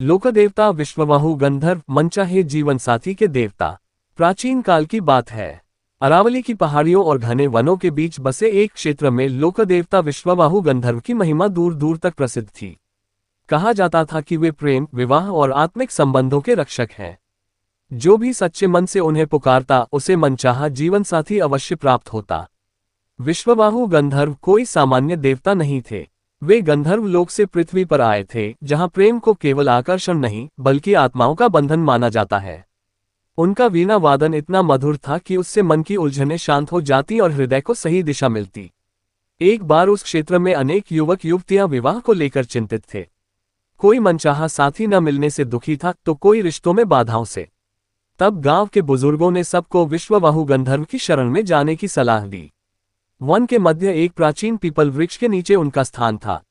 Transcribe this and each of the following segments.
लोकदेवता विश्ववाहु गंधर्व मनचाहे जीवन साथी के देवता। प्राचीन काल की बात है। अरावली की पहाड़ियों और घने वनों के बीच बसे एक क्षेत्र में लोकदेवता विश्ववाहु गंधर्व की महिमा दूर दूर तक प्रसिद्ध थी। कहा जाता था कि वे प्रेम, विवाह और आत्मिक संबंधों के रक्षक हैं। जो भी सच्चे मन से उन्हें पुकारता उसे मनचाहा जीवन साथी अवश्य प्राप्त होता। विश्ववाहु गंधर्व कोई सामान्य देवता नहीं थे। वे गंधर्व लोक से पृथ्वी पर आए थे, जहां प्रेम को केवल आकर्षण नहीं बल्कि आत्माओं का बंधन माना जाता है। उनका वीणा वादन इतना मधुर था कि उससे मन की उलझनें शांत हो जाती और हृदय को सही दिशा मिलती। एक बार उस क्षेत्र में अनेक युवक युवतियां विवाह को लेकर चिंतित थे। कोई मनचाहा साथी न मिलने से दुखी था तो कोई रिश्तों में बाधाओं से। तब गांव के बुजुर्गों ने सबको विश्ववाहु गंधर्व की शरण में जाने की सलाह दी। वन के मध्य एक प्राचीन पीपल वृक्ष के नीचे उनका स्थान था।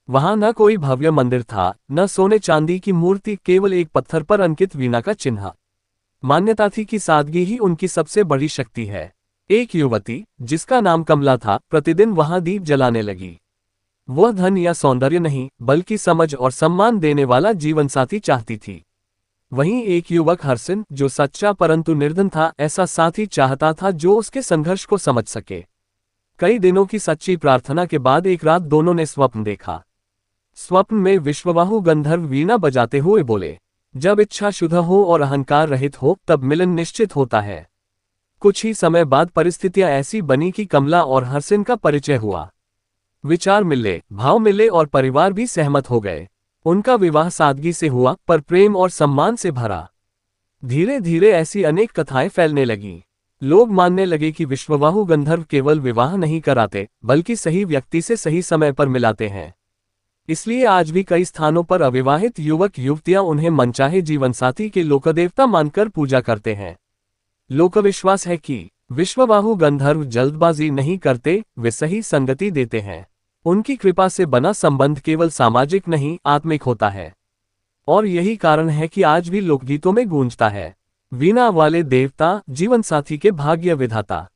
वहां न कोई भव्य मंदिर था, न सोने चांदी की मूर्ति, केवल एक पत्थर पर अंकित वीणा का चिन्ह। मान्यता थी कि सादगी ही उनकी सबसे बड़ी शक्ति है। एक युवती, जिसका नाम कमला था, प्रतिदिन वहां दीप जलाने लगी। वह धन या सौंदर्य नहीं बल्कि समझ और सम्मान देने वाला जीवनसाथी चाहती थी। वहीं एक युवक हरसिन, जो सच्चा परंतु निर्धन था, ऐसा साथी चाहता था जो उसके संघर्ष को समझ सके। कई दिनों की सच्ची प्रार्थना के बाद एक रात दोनों ने स्वप्न देखा। स्वप्न में विश्ववाहु गंधर्व वीणा बजाते हुए बोले, जब इच्छा शुद्ध हो और अहंकार रहित हो तब मिलन निश्चित होता है। कुछ ही समय बाद परिस्थितियां ऐसी बनी कि कमला और हरसिन का परिचय हुआ। विचार मिले, भाव मिले और परिवार भी सहमत हो गए। उनका विवाह सादगी से हुआ पर प्रेम और सम्मान से भरा। धीरे धीरे ऐसी अनेक कथाएं फैलने लगीं। लोग मानने लगे कि विश्ववाहु गंधर्व केवल विवाह नहीं कराते बल्कि सही व्यक्ति से सही समय पर मिलाते हैं। इसलिए आज भी कई स्थानों पर अविवाहित युवक युवतियां उन्हें मनचाहे जीवनसाथी के लोकदेवता मानकर पूजा करते हैं। लोकविश्वास है कि विश्ववाहु गंधर्व जल्दबाजी नहीं करते, वे सही संगति देते हैं। उनकी कृपा से बना संबंध केवल सामाजिक नहीं आत्मिक होता है। और यही कारण है कि आज भी लोकगीतों में गूंजता है, वीणा वाले देवता जीवनसाथी के भाग्य विधाता।